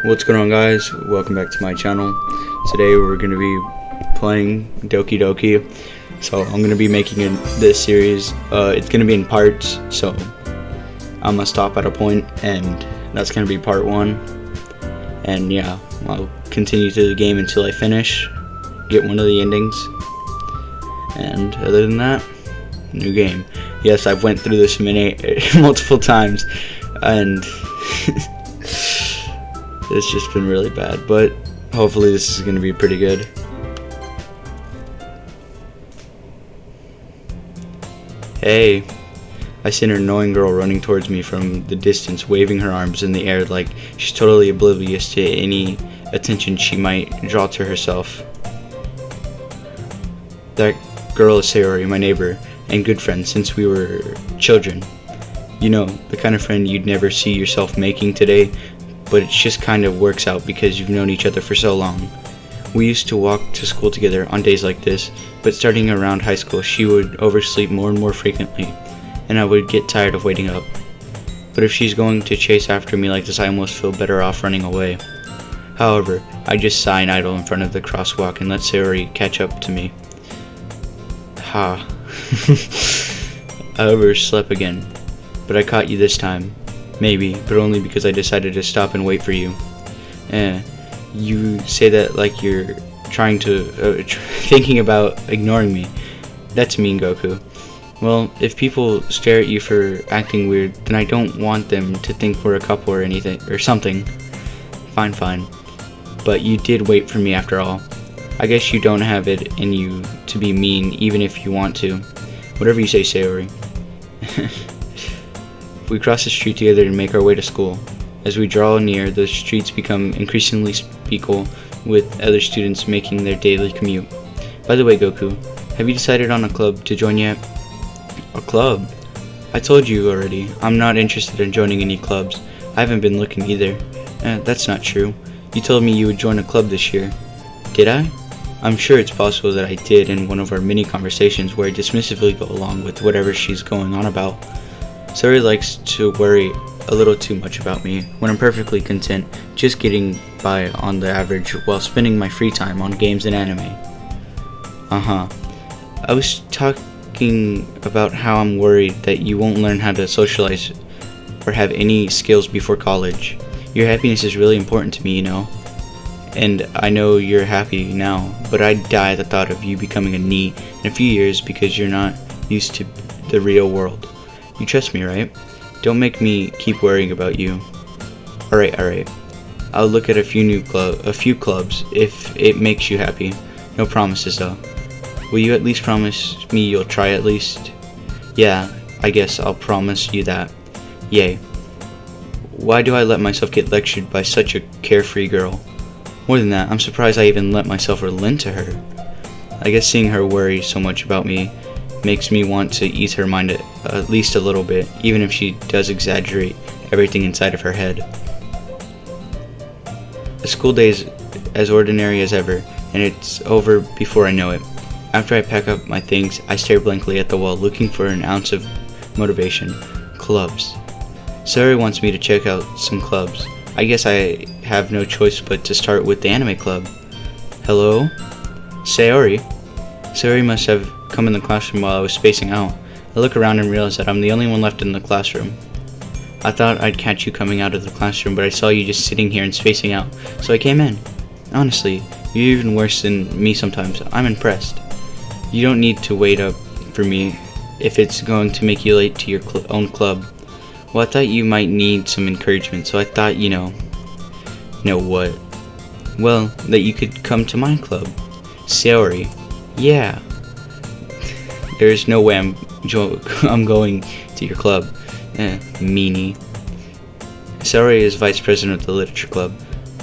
What's going on, guys? Welcome back to my channel. Today we're going to be playing Doki Doki. So I'm going to be making this series. It's going to be in parts, so I'm going to stop at a point, and that's going to be part 1. And yeah, I'll continue through the game until I finish, get one of the endings. And other than that, new game. Yes, I've went through this multiple times, and it's just been really bad, but hopefully this is going to be pretty good. Hey, I see an annoying girl running towards me from the distance, waving her arms in the air like she's totally oblivious to any attention she might draw to herself. That girl is Sayori, my neighbor and good friend since we were children. You know, the kind of friend you'd never see yourself making today, but it just kind of works out because you've known each other for so long. We used to walk to school together on days like this, but starting around high school she would oversleep more and more frequently, and I would get tired of waiting up. But if she's going to chase after me like this, I almost feel better off running away. However, I just sigh and idle in front of the crosswalk and let Sayori catch up to me. Ha. I overslept again, but I caught you this time. Maybe, but only because I decided to stop and wait for you. You say that like you're trying to, thinking about ignoring me. That's mean, Goku. Well, if people stare at you for acting weird, then I don't want them to think we're a couple or anything, or something. Fine. But you did wait for me after all. I guess you don't have it in you to be mean, even if you want to. Whatever you say, Sayori. We cross the street together and make our way to school. As we draw near, the streets become increasingly speakable, with other students making their daily commute. By the way, Goku, have you decided on a club to join yet? A club? I told you already, I'm not interested in joining any clubs. I haven't been looking either. That's not true. You told me you would join a club this year. Did I? I'm sure it's possible that I did in one of our mini conversations where I dismissively go along with whatever she's going on about. Sayori likes to worry a little too much about me when I'm perfectly content just getting by on the average while spending my free time on games and anime. I was talking about how I'm worried that you won't learn how to socialize or have any skills before college. Your happiness is really important to me, you know. And I know you're happy now, but I'd die at the thought of you becoming a NEET in a few years because you're not used to the real world. You trust me, right? Don't make me keep worrying about you. Alright. I'll look at a few clubs if it makes you happy. No promises though. Will you at least promise me you'll try at least? Yeah, I guess I'll promise you that. Yay. Why do I let myself get lectured by such a carefree girl? More than that, I'm surprised I even let myself relent to her. I guess seeing her worry so much about me makes me want to ease her mind at least a little bit, even if she does exaggerate everything inside of her head. The school day is as ordinary as ever, and it's over before I know it. After I pack up my things, I stare blankly at the wall, looking for an ounce of motivation. Clubs. Sayori wants me to check out some clubs. I guess I have no choice but to start with the anime club. Hello? Sayori? Sayori must have come in the classroom while I was spacing out. I look around and realize that I'm the only one left in the classroom. I thought I'd catch you coming out of the classroom, but I saw you just sitting here and spacing out, so I came in. Honestly, you're even worse than me sometimes. I'm impressed. You don't need to wait up for me if it's going to make you late to your own club. Well, I thought you might need some encouragement, so I thought, you know what? Well, that you could come to my club. Sayori. Yeah. There's no way I'm going to your club. Meanie. Sayori is vice president of the literature club.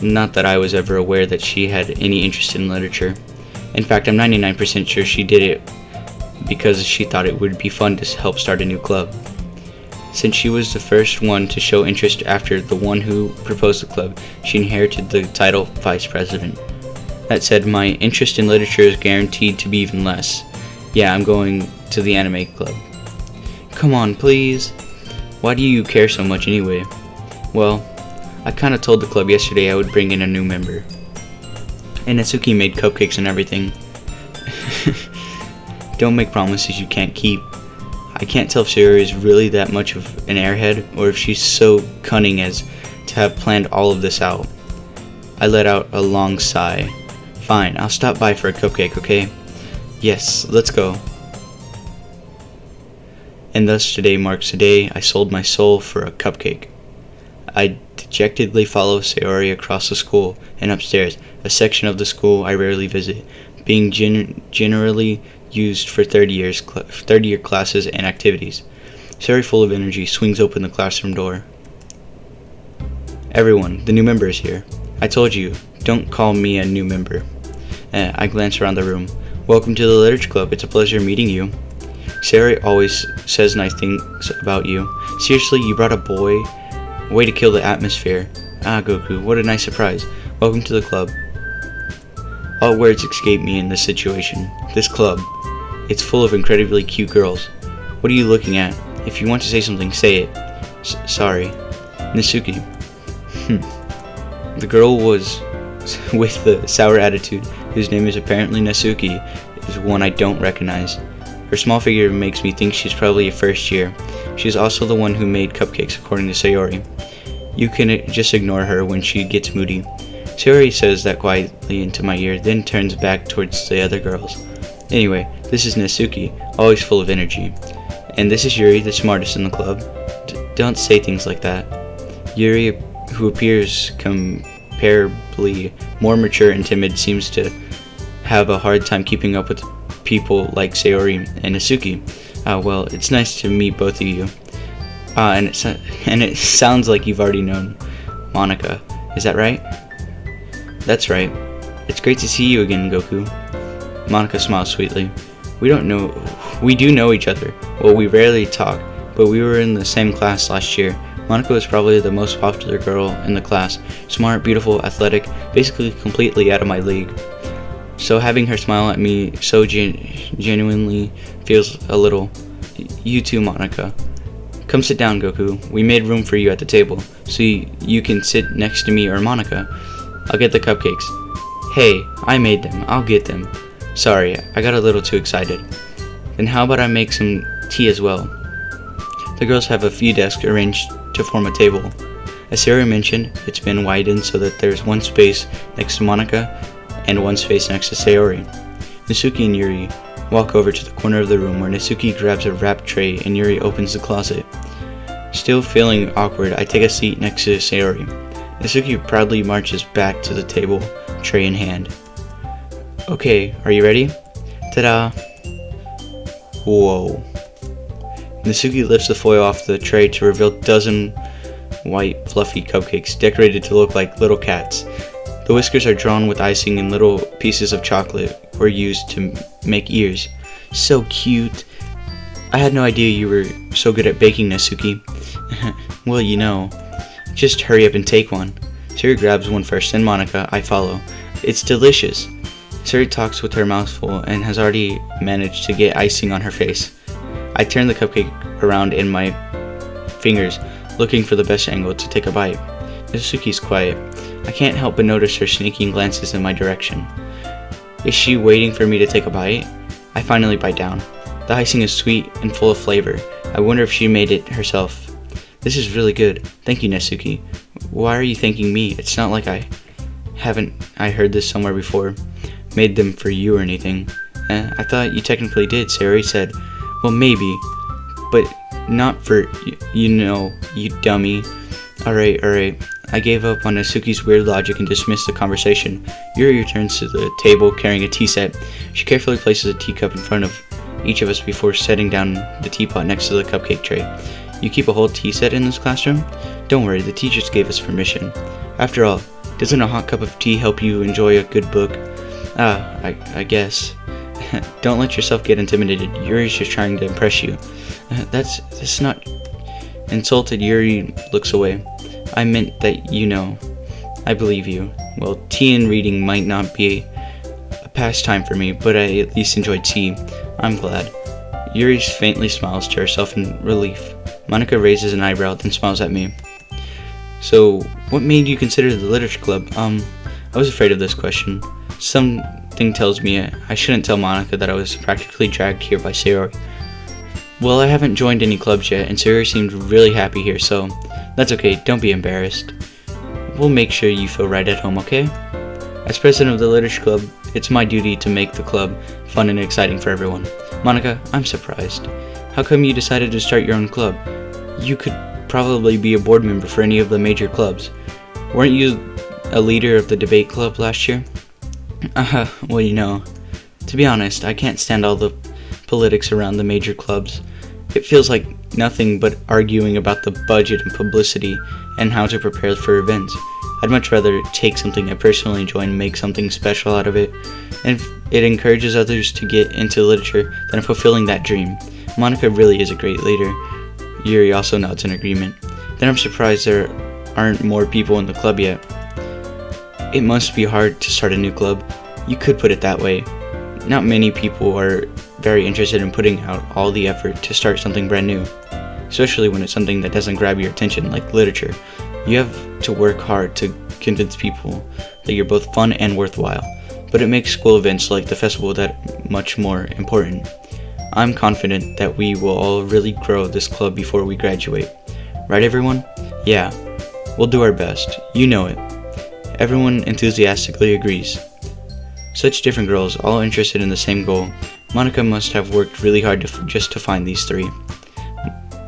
Not that I was ever aware that she had any interest in literature. In fact, I'm 99% sure she did it because she thought it would be fun to help start a new club. Since she was the first one to show interest after the one who proposed the club, she inherited the title vice president. That said, my interest in literature is guaranteed to be even less. Yeah, I'm going to the anime club. Come on, please. Why do you care so much anyway? Well, I kinda told the club yesterday I would bring in a new member. And Natsuki made cupcakes and everything. Don't make promises you can't keep. I can't tell if Sayori is really that much of an airhead, or if she's so cunning as to have planned all of this out. I let out a long sigh. Fine, I'll stop by for a cupcake, okay? Yes, let's go. And thus today marks the day I sold my soul for a cupcake. I dejectedly follow Sayori across the school and upstairs, a section of the school I rarely visit, being generally used for third-year classes and activities. Sayori, full of energy, swings open the classroom door. Everyone, the new member is here. I told you, don't call me a new member. I glance around the room. Welcome to the Literature Club. It's a pleasure meeting you. Sayori always says nice things about you. Seriously, you brought a boy? Way to kill the atmosphere. Ah, Goku, what a nice surprise. Welcome to the club. All words escape me in this situation. This club. It's full of incredibly cute girls. What are you looking at? If you want to say something, say it. Sorry. Natsuki. The girl was with the sour attitude, whose name is apparently Natsuki, is one I don't recognize. Her small figure makes me think she's probably a first year. She's also the one who made cupcakes, according to Sayori. You can just ignore her when she gets moody. Sayori says that quietly into my ear, then turns back towards the other girls. Anyway, this is Natsuki, always full of energy. And this is Yuri, the smartest in the club. Don't say things like that. Yuri, who appears comparably more mature and timid, seems to have a hard time keeping up with people like Sayori and Natsuki. Well, it's nice to meet both of you. And it sounds like you've already known Monica. Is that right? That's right. It's great to see you again, Goku. Monica smiles sweetly. We do know each other. Well, we rarely talk, but we were in the same class last year. Monica was probably the most popular girl in the class. Smart, beautiful, athletic, basically completely out of my league. So having her smile at me so genuinely feels a little. You too, Monica. Come sit down, Goku. We made room for you at the table, so you can sit next to me or Monica. I'll get the cupcakes. Hey, I made them. I'll get them. Sorry, I got a little too excited. Then how about I make some tea as well? The girls have a few desks arranged to form a table. As Sarah mentioned, it's been widened so that there's one space next to Monica and one space next to Sayori. Natsuki and Yuri walk over to the corner of the room where Natsuki grabs a wrap tray and Yuri opens the closet. Still feeling awkward, I take a seat next to Sayori. Natsuki proudly marches back to the table, tray in hand. Okay, are you ready? Ta-da! Whoa. Natsuki lifts the foil off the tray to reveal a dozen white, fluffy cupcakes decorated to look like little cats. The whiskers are drawn with icing and little pieces of chocolate were used to make ears. So cute. I had no idea you were so good at baking, Natsuki. Well, you know. Just hurry up and take one. Siri grabs one first, then Monica, I follow. It's delicious. Siri talks with her mouth full and has already managed to get icing on her face. I turn the cupcake around in my fingers, looking for the best angle to take a bite. Natsuki's quiet. I can't help but notice her sneaking glances in my direction. Is she waiting for me to take a bite? I finally bite down. The icing is sweet and full of flavor. I wonder if she made it herself. This is really good. Thank you, Natsuki. Why are you thanking me? It's not like I heard this somewhere before. Made them for you or anything. I thought you technically did, Sayori said. Well, maybe. But not for, you dummy. Alright. I gave up on Natsuki's weird logic and dismissed the conversation. Yuri returns to the table carrying a tea set. She carefully places a teacup in front of each of us before setting down the teapot next to the cupcake tray. You keep a whole tea set in this classroom? Don't worry, the teachers gave us permission. After all, doesn't a hot cup of tea help you enjoy a good book? I guess. Don't let yourself get intimidated. Yuri's just trying to impress you. That's not... Insulted, Yuri looks away. I meant that I believe you. Well, tea and reading might not be a pastime for me, but I at least enjoy tea. I'm glad. Yuri faintly smiles to herself in relief. Monica raises an eyebrow, then smiles at me. So, what made you consider the literature club? I was afraid of this question. Something tells me I shouldn't tell Monica that I was practically dragged here by Sayori. Well, I haven't joined any clubs yet, and Sayori seemed really happy here, so that's okay, don't be embarrassed. We'll make sure you feel right at home, okay? As president of the literature club, it's my duty to make the club fun and exciting for everyone. Monica, I'm surprised. How come you decided to start your own club? You could probably be a board member for any of the major clubs. Weren't you a leader of the debate club last year? Well, to be honest, I can't stand all the politics around the major clubs. It feels like nothing but arguing about the budget and publicity and how to prepare for events. I'd much rather take something I personally enjoy and make something special out of it, and if it encourages others to get into literature, then I'm fulfilling that dream. Monica really is a great leader. Yuri also nods in agreement. Then I'm surprised there aren't more people in the club yet. It must be hard to start a new club. You could put it that way. Not many people are very interested in putting out all the effort to start something brand new, especially when it's something that doesn't grab your attention like literature. You have to work hard to convince people that you're both fun and worthwhile, but it makes school events like the festival that much more important. I'm confident that we will all really grow this club before we graduate. Right, everyone? Yeah, we'll do our best. You know it. Everyone enthusiastically agrees. Such different girls, all interested in the same goal. Monica must have worked really hard just to find these three.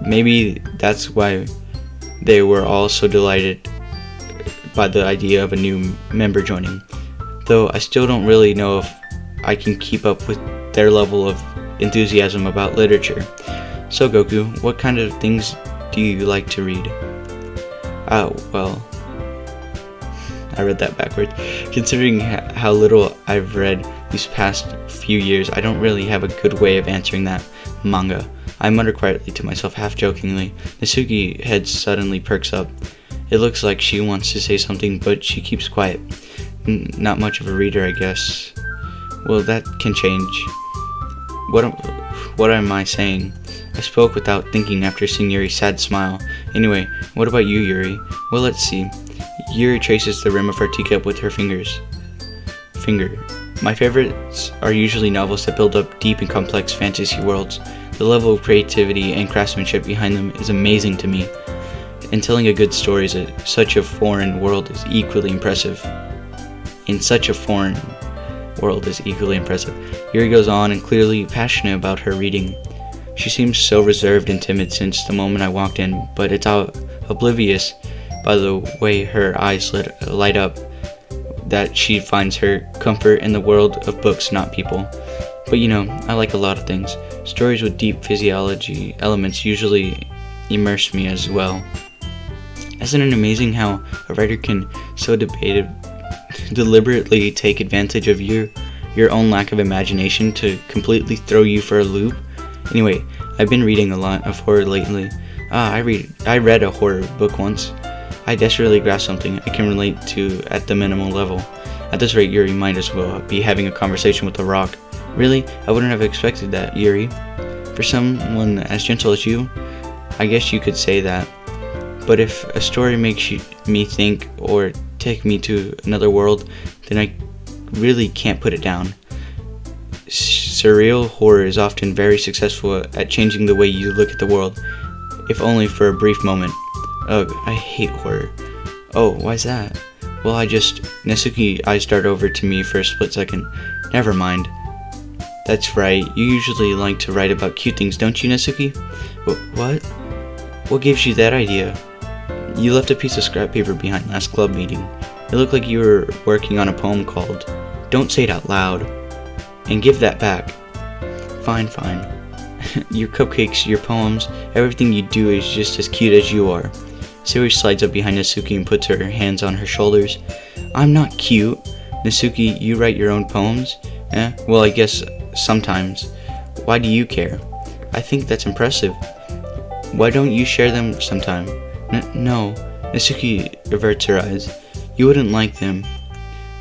Maybe that's why they were all so delighted by the idea of a new member joining. Though I still don't really know if I can keep up with their level of enthusiasm about literature. So Goku, what kind of things do you like to read? Well, I read that backwards. Considering how little I've read these past few years, I don't really have a good way of answering that. Manga. I mutter quietly to myself, half jokingly. Nasuki's head suddenly perks up. It looks like she wants to say something, but she keeps quiet. Not much of a reader, I guess. Well, that can change. What am I saying? I spoke without thinking after seeing Yuri's sad smile. Anyway, what about you, Yuri? Well, let's see. Yuri traces the rim of her teacup with her finger. My favorites are usually novels that build up deep and complex fantasy worlds. The level of creativity and craftsmanship behind them is amazing to me, and telling a good story in such a foreign world is equally impressive. Yuri goes on and clearly passionate about her reading. She seems so reserved and timid since the moment I walked in, but it's oblivious by the way her eyes light up that she finds her comfort in the world of books, not people. But I like a lot of things. Stories with deep physiology elements usually immerse me as well. Isn't it amazing how a writer can so deliberately take advantage of your own lack of imagination to completely throw you for a loop? Anyway, I've been reading a lot of horror lately. I read a horror book once. I desperately grasped something I can relate to at the minimal level. At this rate, Yuri might as well be having a conversation with a rock. Really? I wouldn't have expected that, Yuri. For someone as gentle as you, I guess you could say that. But if a story makes me think or take me to another world, then I really can't put it down. Surreal horror is often very successful at changing the way you look at the world, if only for a brief moment. Ugh, I hate horror. Oh, why's that? Well, Nasuki's eyes dart over to me for a split second. Never mind. That's right, you usually like to write about cute things, don't you, Nasuki? What? What gives you that idea? You left a piece of scrap paper behind last club meeting. It looked like you were working on a poem called Don't Say It Out Loud. And give that back. Fine. Your cupcakes, your poems, everything you do is just as cute as you are. Sayori slides up behind Nasuki and puts her hands on her shoulders. I'm not cute. Nasuki, you write your own poems? Well, I guess sometimes. Why do you care? I think that's impressive. Why don't you share them sometime? No. Nasuki averts her eyes. You wouldn't like them.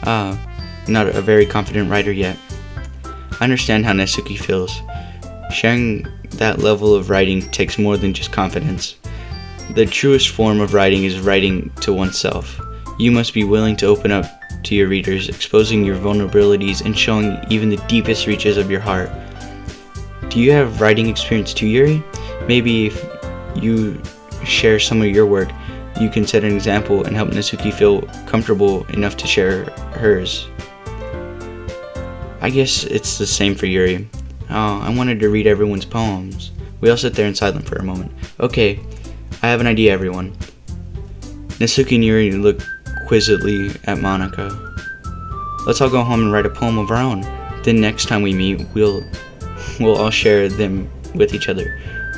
Not a very confident writer yet. I understand how Nasuki feels. Sharing that level of writing takes more than just confidence. The truest form of writing is writing to oneself. You must be willing to open up to your readers, exposing your vulnerabilities and showing even the deepest reaches of your heart. Do you have writing experience too, Yuri? Maybe if you share some of your work, you can set an example and help Natsuki feel comfortable enough to share hers. I guess it's the same for Yuri. Oh, I wanted to read everyone's poems. We all sit there in silence for a moment. Okay, I have an idea, everyone. Natsuki and Yuri look quizzically at Monika. Let's all go home and write a poem of our own. Then next time we meet, we'll all share them with each other.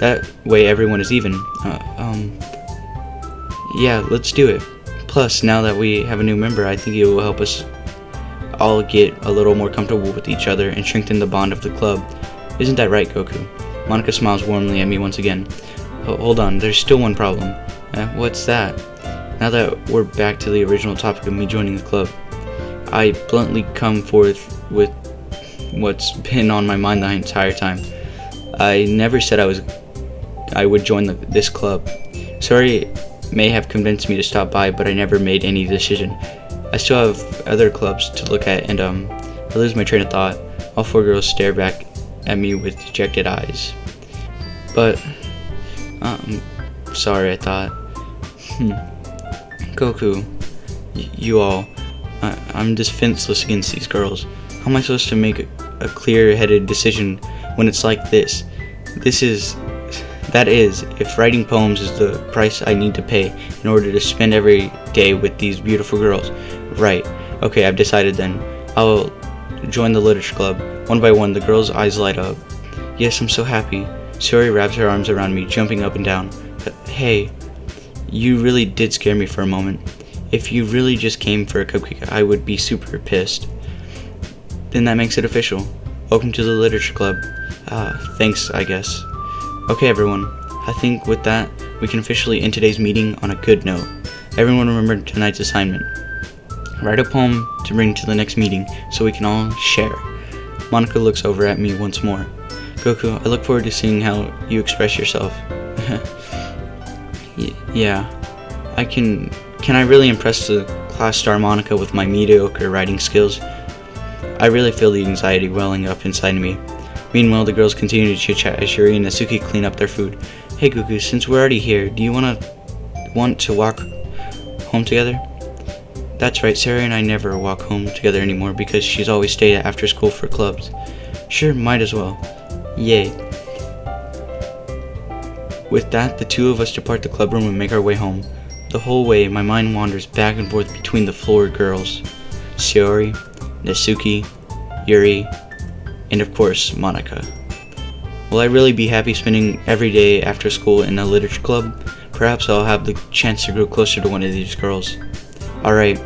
That way everyone is even. Yeah, let's do it. Plus, now that we have a new member, I think it will help us all get a little more comfortable with each other and strengthen the bond of the club. Isn't that right, Goku? Monika smiles warmly at me once again. Hold on, there's still one problem. What's that? Now that we're back to the original topic of me joining the club, I bluntly come forth with what's been on my mind the entire time. I never said I would join this club. Sorry may have convinced me to stop by, but I never made any decision. I still have other clubs to look at, and I lose my train of thought. All four girls stare back at me with dejected eyes. But, sorry, I thought. Goku, you all, I'm defenseless against these girls. How am I supposed to make a clear-headed decision when it's like this? That is, if writing poems is the price I need to pay in order to spend every day with these beautiful girls. Right. Okay, I've decided then. I'll join the literature club. One by one, the girls' eyes light up. Yes, I'm so happy. Suri wraps her arms around me, jumping up and down. Hey, you really did scare me for a moment. If you really just came for a cupcake, I would be super pissed. Then that makes it official. Welcome to the literature club. Thanks, I guess. Okay, everyone. I think with that, we can officially end today's meeting on a good note. Everyone remember tonight's assignment. Write a poem to bring to the next meeting so we can all share. Monika looks over at me once more. Goku, I look forward to seeing how you express yourself. Yeah. Can I really impress the class star Monika with my mediocre writing skills? I really feel the anxiety welling up inside me. Meanwhile, the girls continue to chit-chat as Yuri and Natsuki clean up their food. Hey Goku, since we're already here, do you want to walk home together? That's right, Sarah and I never walk home together anymore because she's always stayed after school for clubs. Sure, might as well. Yay. With that, the two of us depart the club room and make our way home. The whole way, my mind wanders back and forth between the floor girls. Shiori, Natsuki, Yuri, and of course, Monika. Will I really be happy spending every day after school in a literature club? Perhaps I'll have the chance to grow closer to one of these girls. Alright,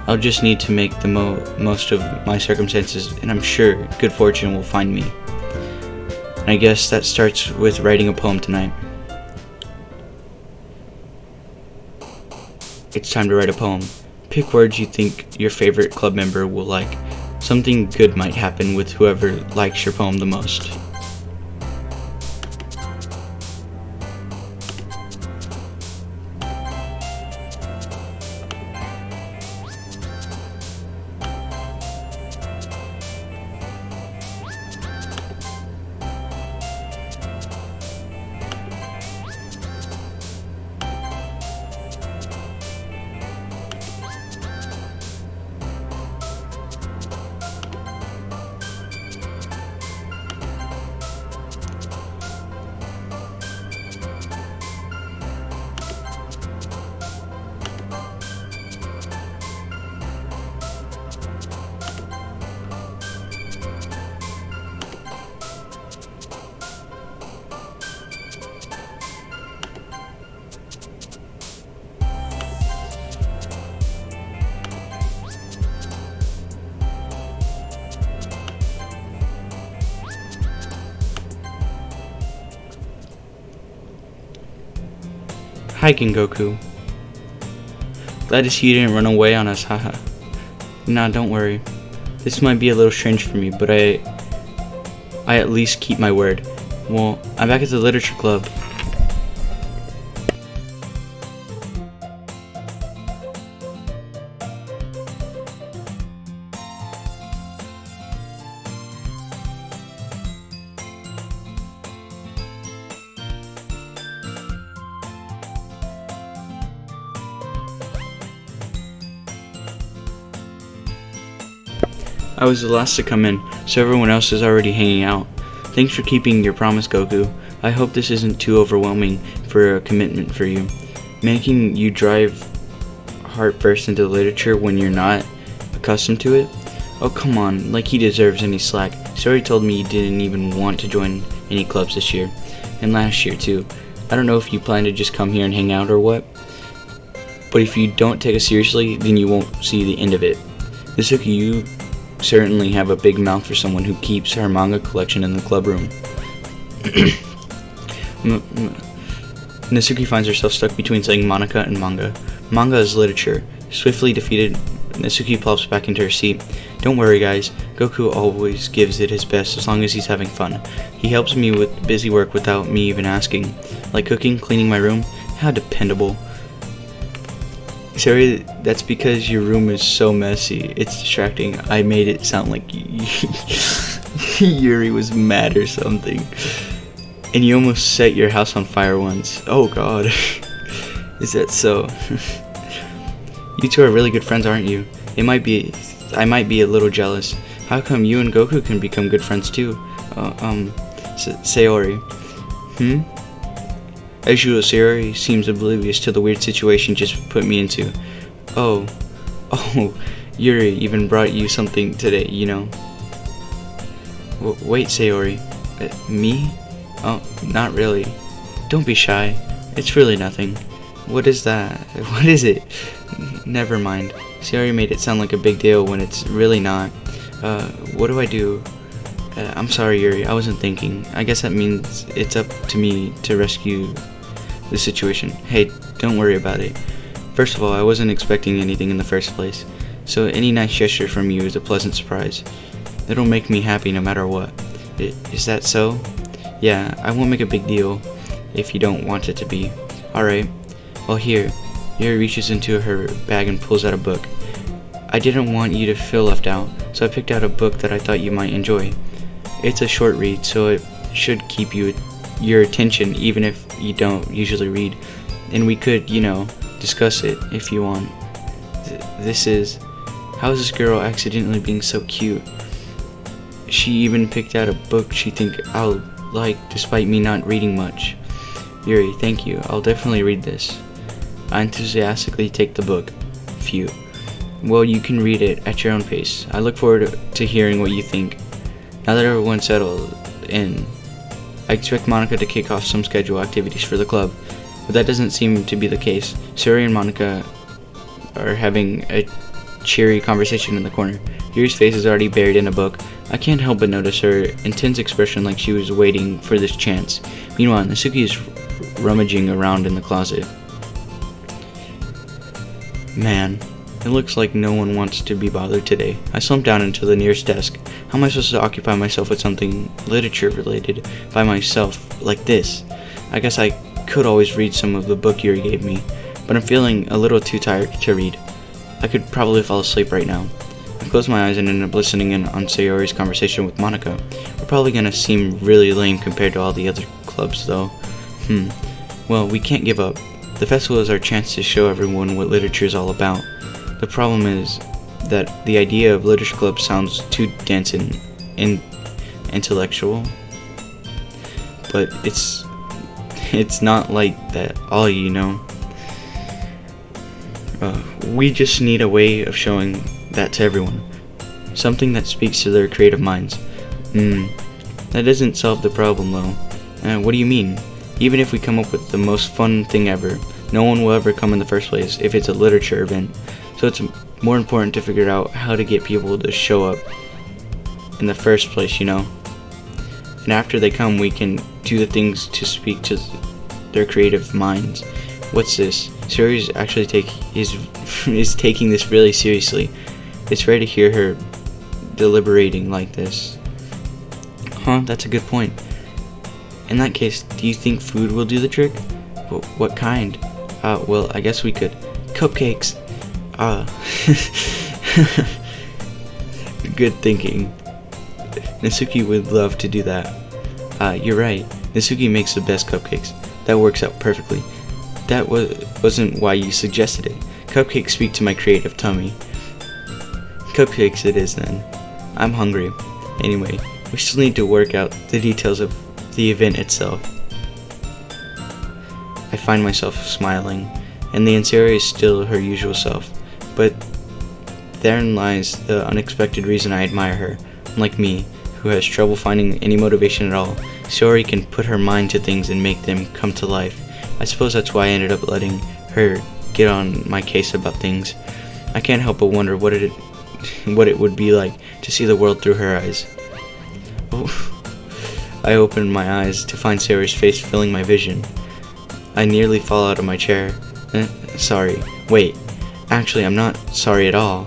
I'll just need to make the most of my circumstances, and I'm sure good fortune will find me. And I guess that starts with writing a poem tonight. It's time to write a poem. Pick words you think your favorite club member will like. Something good might happen with whoever likes your poem the most. Hi, Goku. Glad to see you didn't run away on us, haha. Nah, don't worry. This might be a little strange for me, but I at least keep my word. Well, I'm back at the literature club. I was the last to come in, so everyone else is already hanging out. Thanks for keeping your promise, Goku. I hope this isn't too overwhelming for a commitment for you. Making you drive heartburst into literature when you're not accustomed to it? Oh, come on, like he deserves any slack. Sorry told me you didn't even want to join any clubs this year. And last year, too. I don't know if you plan to just come here and hang out or what. But if you don't take us seriously, then you won't see the end of it. Nasuki, you certainly have a big mouth for someone who keeps her manga collection in the club room. Nasuki finds herself stuck between saying Monica and manga. Manga is literature. Swiftly defeated, Nasuki plops back into her seat. Don't worry, guys. Goku always gives it his best as long as he's having fun. He helps me with busy work without me even asking. Like cooking, cleaning my room. How dependable. Sorry, that's because your room is so messy. It's distracting. I made it sound like Yuri was mad or something. And you almost set your house on fire once. Oh god. Is that so? You two are really good friends, aren't you? I might be a little jealous. How come you and Goku can become good friends too? Sayori. As usual, Sayori seems oblivious to the weird situation just put me into. Oh, Yuri even brought you something today, you know. Wait, Sayori. Me? Oh, not really. Don't be shy. It's really nothing. What is that? What is it? Never mind. Sayori made it sound like a big deal when it's really not. What do I do? I'm sorry, Yuri. I wasn't thinking. I guess that means it's up to me to rescue the situation. Hey, don't worry about it. First of all, I wasn't expecting anything in the first place, so any nice gesture from you is a pleasant surprise. It'll make me happy no matter what. Is that so? Yeah, I won't make a big deal if you don't want it to be. Alright. Well, here. Yuri reaches into her bag and pulls out a book. I didn't want you to feel left out, so I picked out a book that I thought you might enjoy. It's a short read, so it should keep your attention even if you don't usually read. And we could, discuss it if you want. This is... How is this girl accidentally being so cute? She even picked out a book she think I'll like despite me not reading much. Yuri, thank you. I'll definitely read this. I enthusiastically take the book. Phew. Well, you can read it at your own pace. I look forward to hearing what you think. Now that everyone's settled in, I expect Monica to kick off some scheduled activities for the club, but that doesn't seem to be the case. Suri and Monica are having a cheery conversation in the corner. Yuri's face is already buried in a book. I can't help but notice her intense expression like she was waiting for this chance. Meanwhile, Nasuki is rummaging around in the closet. Man, it looks like no one wants to be bothered today. I slumped down into the nearest desk. How am I supposed to occupy myself with something literature related by myself like this? I guess I could always read some of the book Yuri gave me, but I'm feeling a little too tired to read. I could probably fall asleep right now. I close my eyes and end up listening in on Sayori's conversation with Monica. We're probably gonna seem really lame compared to all the other clubs though. Well, we can't give up. The festival is our chance to show everyone what literature is all about. The problem is that the idea of literature club sounds too dense and intellectual. But it's not like that all, we just need a way of showing that to everyone. Something that speaks to their creative minds. That doesn't solve the problem though. What do you mean? Even if we come up with the most fun thing ever, no one will ever come in the first place if it's a literature event. So it's more important to figure out how to get people to show up in the first place, And after they come, we can do the things to speak to their creative minds. What's this? Suri's actually is taking this really seriously. It's rare to hear her deliberating like this. That's a good point. In that case, do you think food will do the trick? What kind? Well, I guess we could. Cupcakes! Good thinking. Nasuki would love to do that. You're right. Nasuki makes the best cupcakes. That works out perfectly. That wasn't why you suggested it. Cupcakes speak to my creative tummy. Cupcakes it is then. I'm hungry. Anyway, we still need to work out the details of the event itself. I find myself smiling, and the Ansari is still her usual self, but therein lies the unexpected reason I admire her. Unlike me, who has trouble finding any motivation at all, Sayori can put her mind to things and make them come to life. I suppose that's why I ended up letting her get on my case about things. I can't help but wonder what it would be like to see the world through her eyes. I opened my eyes to find Sayori's face filling my vision. I nearly fall out of my chair. Sorry. Wait. Actually, I'm not sorry at all.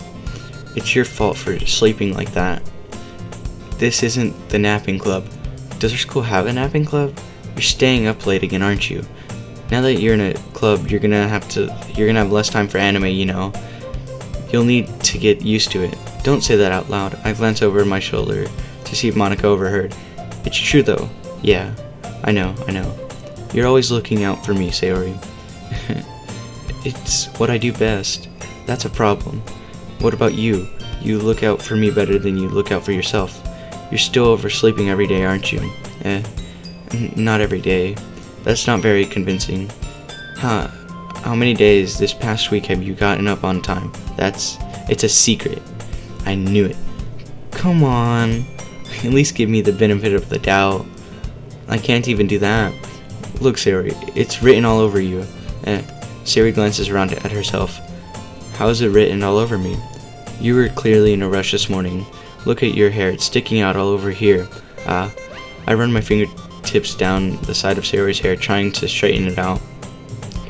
It's your fault for sleeping like that. This isn't the napping club. Does our school have a napping club? You're staying up late again, aren't you? Now that you're in a club, you're gonna have less time for anime, you know. You'll need to get used to it. Don't say that out loud. I glance over my shoulder to see if Monica overheard. It's true though. Yeah, I know. You're always looking out for me, Sayori. It's what I do best. That's a problem. What about you? You look out for me better than you look out for yourself. You're still oversleeping every day, aren't you? Not every day. That's not very convincing. Huh. How many days this past week have you gotten up on time? It's a secret. I knew it. Come on. At least give me the benefit of the doubt. I can't even do that. Look, Sayori, it's written all over you. Sayori glances around at herself. How is it written all over me? You were clearly in a rush this morning. Look at your hair, it's sticking out all over here. I run my fingertips down the side of Sayori's hair, trying to straighten it out.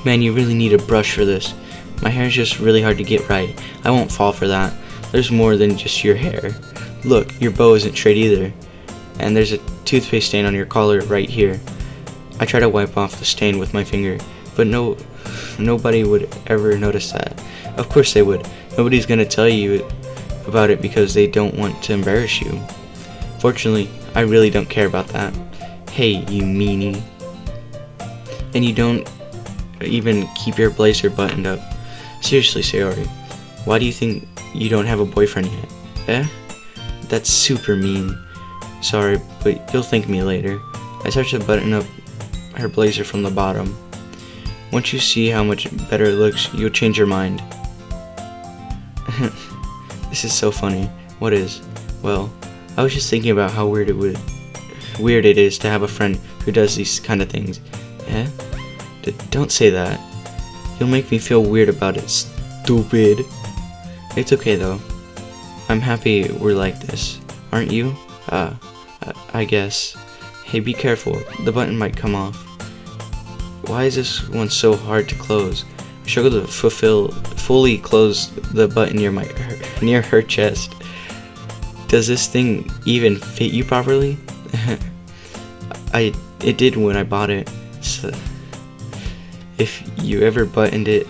Man, you really need a brush for this. My hair's just really hard to get right. I won't fall for that. There's more than just your hair. Look, your bow isn't straight either. And there's a toothpaste stain on your collar right here. I try to wipe off the stain with my finger, but nobody would ever notice that. Of course they would. Nobody's gonna tell you about it because they don't want to embarrass you. Fortunately, I really don't care about that. Hey, you meanie. And you don't even keep your blazer buttoned up. Seriously, Sayori, why do you think you don't have a boyfriend yet? That's super mean. Sorry, but you'll thank me later. I start to button up her blazer from the bottom. Once you see how much better it looks, you'll change your mind. This is so funny. What is? Well, I was just thinking about how weird it is to have a friend who does these kind of things. Don't say that. You'll make me feel weird about it, stupid. It's okay though. I'm happy we're like this. Aren't you? I guess. Hey, be careful. The button might come off. Why is this one so hard to close? I struggle to fully close the button near her chest. Does this thing even fit you properly? It did when I bought it. So if you ever buttoned it,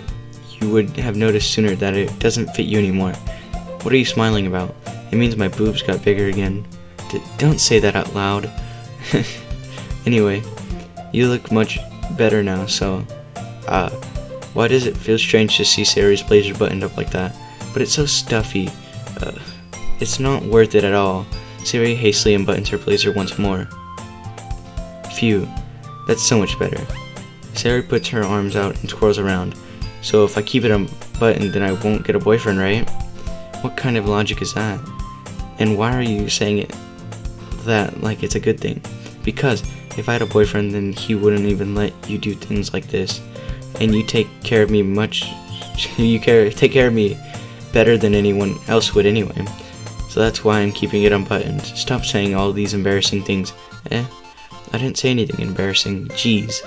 you would have noticed sooner that it doesn't fit you anymore. What are you smiling about? It means my boobs got bigger again. Don't say that out loud. Anyway, you look much better now, so, why does it feel strange to see Sayori's blazer buttoned up like that? But it's so stuffy. It's not worth it at all. Sayori hastily unbuttons her blazer once more. Phew, that's so much better. Sayori puts her arms out and twirls around. So if I keep it unbuttoned, then I won't get a boyfriend, right? What kind of logic is that? And why are you saying that like it's a good thing? Because if I had a boyfriend, then he wouldn't even let you do things like this. And you take care of me take care of me better than anyone else would anyway. So that's why I'm keeping it unbuttoned. Stop saying all these embarrassing things. I didn't say anything embarrassing. Jeez.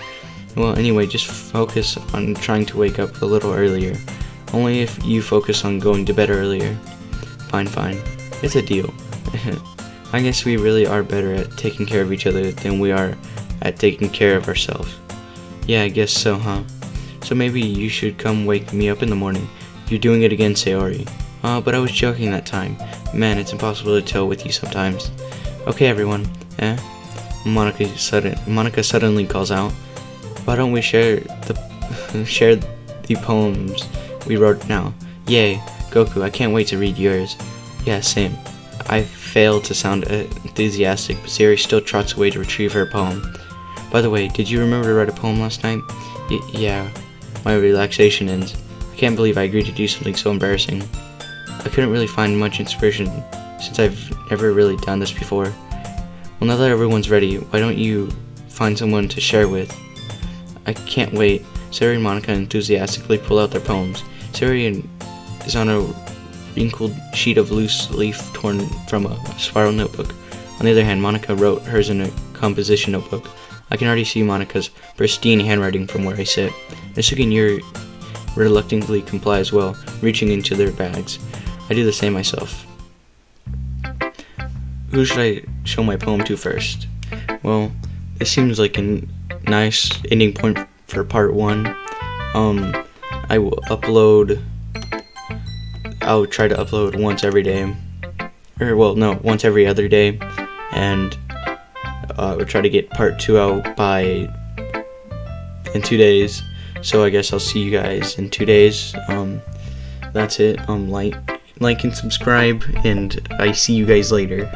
Well, anyway, just focus on trying to wake up a little earlier. Only if you focus on going to bed earlier. Fine. It's a deal. I guess we really are better at taking care of each other than we are at taking care of ourselves. Yeah, I guess so, huh? So maybe you should come wake me up in the morning. You're doing it again, Sayori. But I was joking that time. Man, it's impossible to tell with you sometimes. Okay, everyone. Monica suddenly calls out. Why don't we share the poems we wrote now? Yay, Goku, I can't wait to read yours. Yeah, same. I fail to sound enthusiastic, but Siri still trots away to retrieve her poem. By the way, did you remember to write a poem last night? Yeah. My relaxation ends. I can't believe I agreed to do something so embarrassing. I couldn't really find much inspiration since I've never really done this before. Well, now that everyone's ready, why don't you find someone to share with? I can't wait. Sari and Monica enthusiastically pull out their poems. Sari is on a wrinkled sheet of loose leaf torn from a spiral notebook. On the other hand, Monica wrote hers in a composition notebook. I can already see Monica's pristine handwriting from where I sit. Misugi and Yuri reluctantly comply as well, reaching into their bags. I do the same myself. Who should I show my poem to first? Well, this seems like a nice ending point for part 1. I will upload. I'll try to upload once every day, once every other day, and we'll try to get part 2 out in 2 days. So I guess I'll see you guys in 2 days. That's it. Like and subscribe, and I see you guys later.